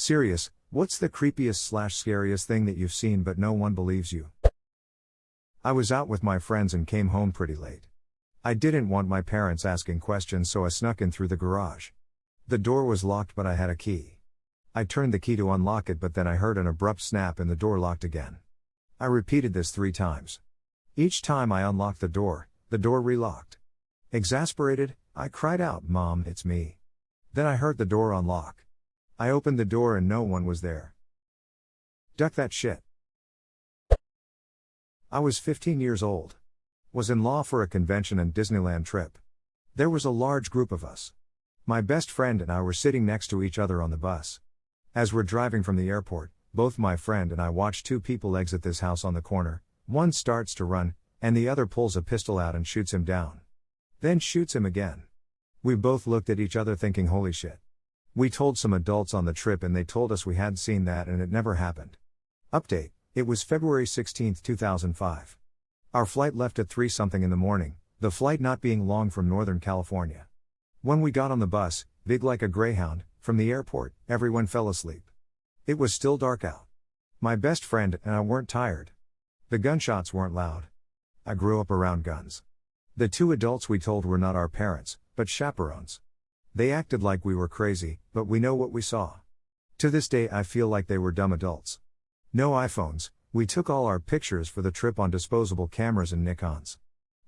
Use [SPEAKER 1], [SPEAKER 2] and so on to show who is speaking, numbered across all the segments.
[SPEAKER 1] Serious, what's the creepiest/scariest thing that you've seen but no one believes you? I was out with my friends and came home pretty late. I didn't want my parents asking questions, so I snuck in through the garage. The door was locked, but I had a key. I turned the key to unlock it, but then I heard an abrupt snap and the door locked again. I repeated this 3 times. Each time I unlocked the door relocked. Exasperated, I cried out, "Mom, it's me." Then I heard the door unlock. I opened the door and no one was there. Duck that shit. I was 15 years old. Was in law for a convention and Disneyland trip. There was a large group of us. My best friend and I were sitting next to each other on the bus. As we're driving from the airport, both my friend and I watch 2 people exit this house on the corner. One starts to run, and the other pulls a pistol out and shoots him down. Then shoots him again. We both looked at each other thinking, holy shit. We told some adults on the trip and they told us we hadn't seen that and it never happened. Update, it was February 16, 2005. Our flight left at 3-something in the morning, the flight not being long from Northern California. When we got on the bus, big like a Greyhound, from the airport, everyone fell asleep. It was still dark out. My best friend and I weren't tired. The gunshots weren't loud. I grew up around guns. The 2 adults we told were not our parents, but chaperones. They acted like we were crazy, but we know what we saw. To this day I feel like they were dumb adults. No iPhones, we took all our pictures for the trip on disposable cameras and Nikons.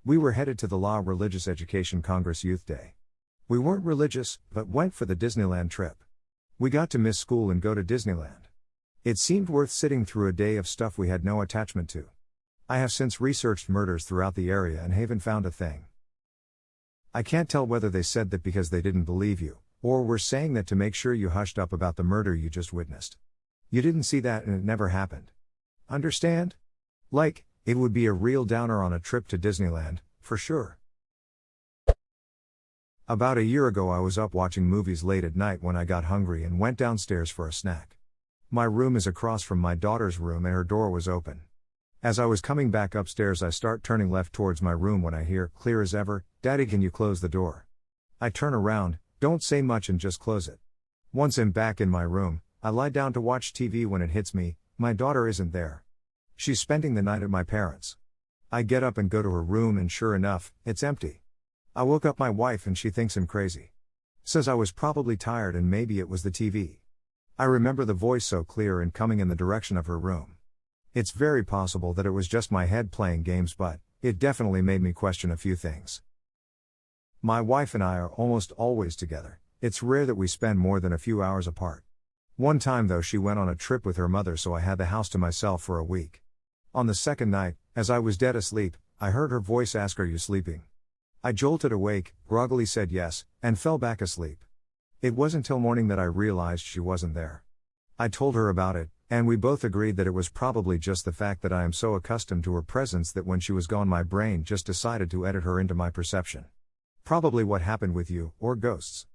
[SPEAKER 1] We were headed to the La Religious Education Congress Youth Day. We weren't religious, but went for the Disneyland trip. We got to miss school and go to Disneyland. It seemed worth sitting through a day of stuff we had no attachment to. I have since researched murders throughout the area and haven't found a thing. I can't tell whether they said that because they didn't believe you, or were saying that to make sure you hushed up about the murder you just witnessed. You didn't see that and it never happened. Understand? Like, it would be a real downer on a trip to Disneyland, for sure. About a year ago I was up watching movies late at night when I got hungry and went downstairs for a snack. My room is across from my daughter's room and her door was open. As I was coming back upstairs I start turning left towards my room when I hear, clear as ever, "Daddy, can you close the door?" I turn around, don't say much and just close it. Once I'm back in my room, I lie down to watch TV when it hits me, my daughter isn't there. She's spending the night at my parents'. I get up and go to her room and sure enough, it's empty. I woke up my wife and she thinks I'm crazy. Says I was probably tired and maybe it was the TV. I remember the voice so clear and coming in the direction of her room. It's very possible that it was just my head playing games, but it definitely made me question a few things. My wife and I are almost always together. It's rare that we spend more than a few hours apart. One time though she went on a trip with her mother, so I had the house to myself for a week. On the second night, as I was dead asleep, I heard her voice ask, "Are you sleeping?" I jolted awake, groggily said yes, and fell back asleep. It wasn't till morning that I realized she wasn't there. I told her about it, and we both agreed that it was probably just the fact that I am so accustomed to her presence that when she was gone my brain just decided to edit her into my perception. Probably what happened with you, or ghosts.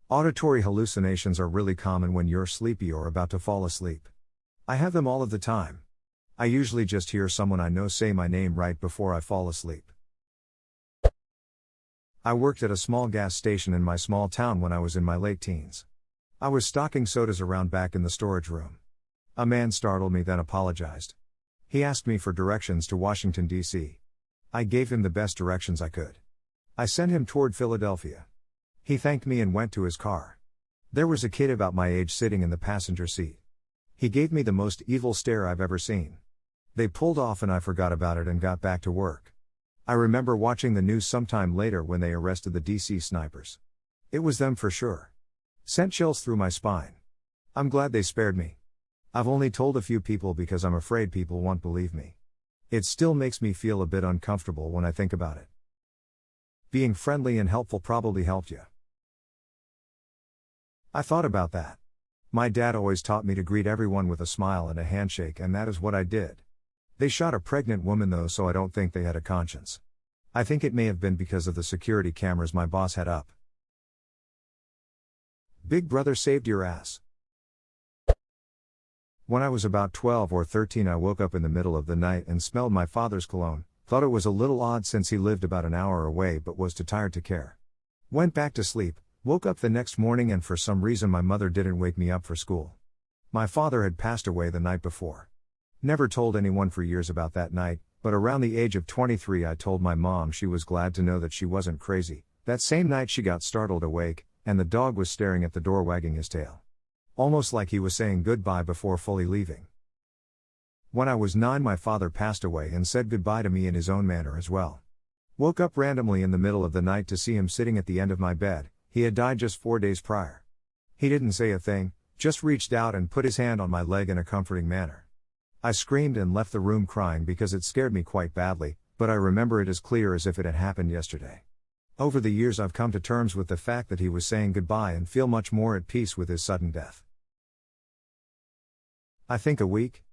[SPEAKER 1] Auditory hallucinations are really common when you're sleepy or about to fall asleep. I have them all of the time. I usually just hear someone I know say my name right before I fall asleep. I worked at a small gas station in my small town when I was in my late teens. I was stocking sodas around back in the storage room. A man startled me, then apologized. He asked me for directions to Washington, D.C. I gave him the best directions I could. I sent him toward Philadelphia. He thanked me and went to his car. There was a kid about my age sitting in the passenger seat. He gave me the most evil stare I've ever seen. They pulled off and I forgot about it and got back to work. I remember watching the news sometime later when they arrested the DC snipers. It was them for sure. Sent chills through my spine. I'm glad they spared me. I've only told a few people because I'm afraid people won't believe me. It still makes me feel a bit uncomfortable when I think about it. Being friendly and helpful probably helped you. I thought about that. My dad always taught me to greet everyone with a smile and a handshake, and that is what I did. They shot a pregnant woman though, so I don't think they had a conscience. I think it may have been because of the security cameras my boss had up. Big Brother saved your ass. When I was about 12 or 13 I woke up in the middle of the night and smelled my father's cologne, thought it was a little odd since he lived about an hour away but was too tired to care. Went back to sleep, Woke up the next morning and for some reason my mother didn't wake me up for school. My father had passed away the night before. Never told anyone for years about that night, but around the age of 23 I told my mom she was glad to know that she wasn't crazy. That same night she got startled awake, and the dog was staring at the door wagging his tail. Almost like he was saying goodbye before fully leaving. When I was 9 my father passed away and said goodbye to me in his own manner as well. Woke up randomly in the middle of the night to see him sitting at the end of my bed. He had died just 4 days prior. He didn't say a thing, just reached out and put his hand on my leg in a comforting manner. I screamed and left the room crying because it scared me quite badly, but I remember it as clear as if it had happened yesterday. Over the years I've come to terms with the fact that he was saying goodbye and feel much more at peace with his sudden death. I think a week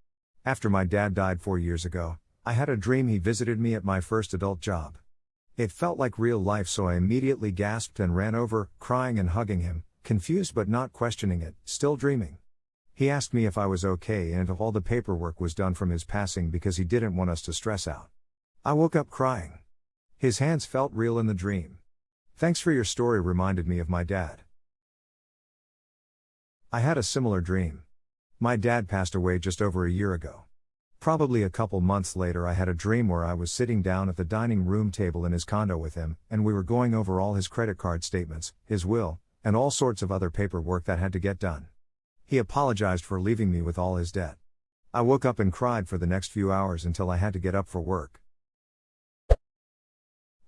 [SPEAKER 1] after my dad died 4 years ago, I had a dream he visited me at my first adult job. It felt like real life, so I immediately gasped and ran over, crying and hugging him, confused but not questioning it, still dreaming. He asked me if I was okay and if all the paperwork was done from his passing because he didn't want us to stress out. I woke up crying. His hands felt real in the dream. Thanks for your story, reminded me of my dad. I had a similar dream. My dad passed away just over a year ago. Probably a couple months later I had a dream where I was sitting down at the dining room table in his condo with him, and we were going over all his credit card statements, his will, and all sorts of other paperwork that had to get done. He apologized for leaving me with all his debt. I woke up and cried for the next few hours until I had to get up for work.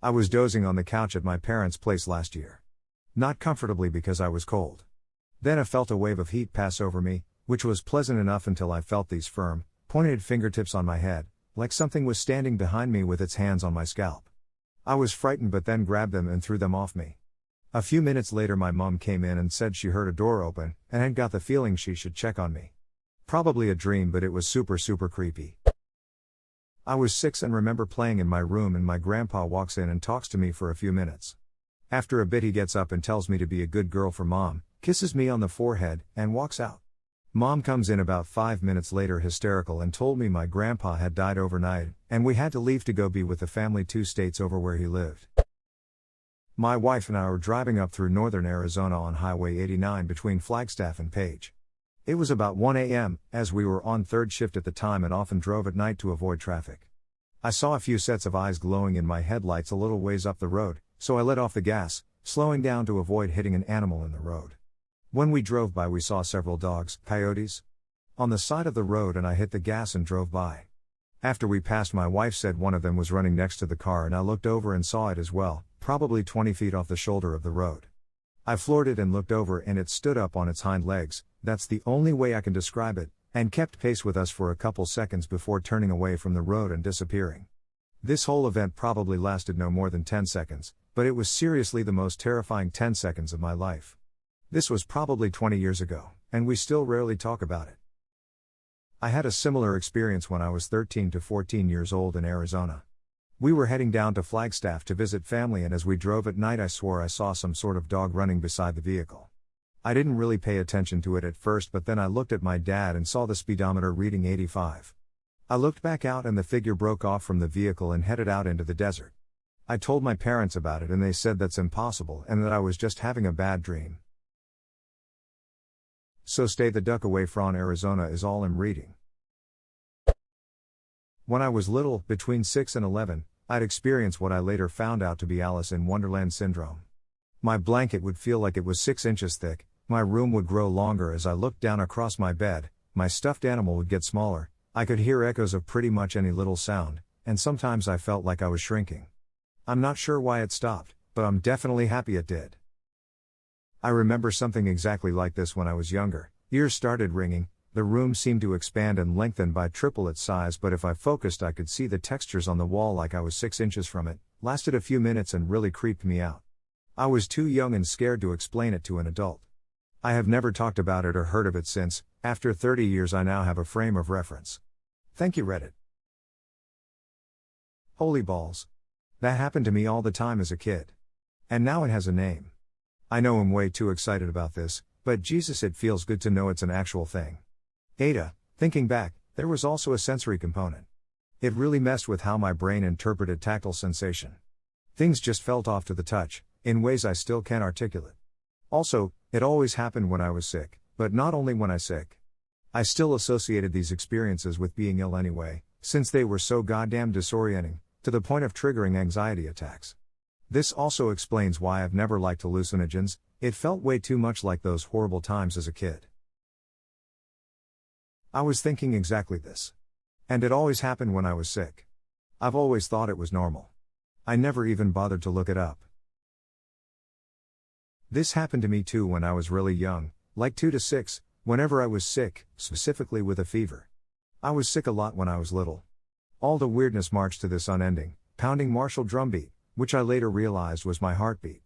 [SPEAKER 1] I was dozing on the couch at my parents' place last year. Not comfortably because I was cold. Then I felt a wave of heat pass over me, which was pleasant enough until I felt these firm, pointed fingertips on my head, like something was standing behind me with its hands on my scalp. I was frightened but then grabbed them and threw them off me. A few minutes later my mom came in and said she heard a door open, and had got the feeling she should check on me. Probably a dream, but it was super creepy. I was 6 and remember playing in my room and my grandpa walks in and talks to me for a few minutes. After a bit he gets up and tells me to be a good girl for mom, kisses me on the forehead, and walks out. Mom comes in about 5 minutes later hysterical and told me my grandpa had died overnight, and we had to leave to go be with the family 2 states over where he lived. My wife and I were driving up through northern Arizona on Highway 89 between Flagstaff and Page. It was about 1 a.m., as we were on third shift at the time and often drove at night to avoid traffic. I saw a few sets of eyes glowing in my headlights a little ways up the road, so I let off the gas, slowing down to avoid hitting an animal in the road. When we drove by we saw several dogs, coyotes, on the side of the road, and I hit the gas and drove by. After we passed, my wife said one of them was running next to the car, and I looked over and saw it as well, probably 20 feet off the shoulder of the road. I floored it and looked over, and it stood up on its hind legs, that's the only way I can describe it, and kept pace with us for a couple seconds before turning away from the road and disappearing. This whole event probably lasted no more than 10 seconds, but it was seriously the most terrifying 10 seconds of my life. This was probably 20 years ago, and we still rarely talk about it. I had a similar experience when I was 13 to 14 years old in Arizona. We were heading down to Flagstaff to visit family, and as we drove at night I swore I saw some sort of dog running beside the vehicle. I didn't really pay attention to it at first, but then I looked at my dad and saw the speedometer reading 85. I looked back out and the figure broke off from the vehicle and headed out into the desert. I told my parents about it and they said that's impossible and that I was just having a bad dream. So stay the duck away from Arizona is all I'm reading. When I was little, between 6 and 11, I'd experience what I later found out to be Alice in Wonderland syndrome. My blanket would feel like it was 6 inches thick, my room would grow longer as I looked down across my bed, my stuffed animal would get smaller, I could hear echoes of pretty much any little sound, and sometimes I felt like I was shrinking. I'm not sure why it stopped, but I'm definitely happy it did. I remember something exactly like this when I was younger. Ears started ringing, the room seemed to expand and lengthen by triple its size, but if I focused I could see the textures on the wall like I was 6 inches from it, lasted a few minutes and really creeped me out. I was too young and scared to explain it to an adult. I have never talked about it or heard of it since. After 30 years I now have a frame of reference. Thank you, Reddit. Holy balls. That happened to me all the time as a kid. And now it has a name. I know I'm way too excited about this, but Jesus, it feels good to know it's an actual thing. Ada, thinking back, there was also a sensory component. It really messed with how my brain interpreted tactile sensation. Things just felt off to the touch, in ways I still can't articulate. Also, it always happened when I was sick, but not only when I sick. I still associated these experiences with being ill anyway, since they were so goddamn disorienting, to the point of triggering anxiety attacks. This also explains why I've never liked hallucinogens. It felt way too much like those horrible times as a kid. I was thinking exactly this. And it always happened when I was sick. I've always thought it was normal. I never even bothered to look it up. This happened to me too when I was really young, like 2 to 6, whenever I was sick, specifically with a fever. I was sick a lot when I was little. All the weirdness marched to this unending, pounding martial drumbeat, which I later realized was my heartbeat.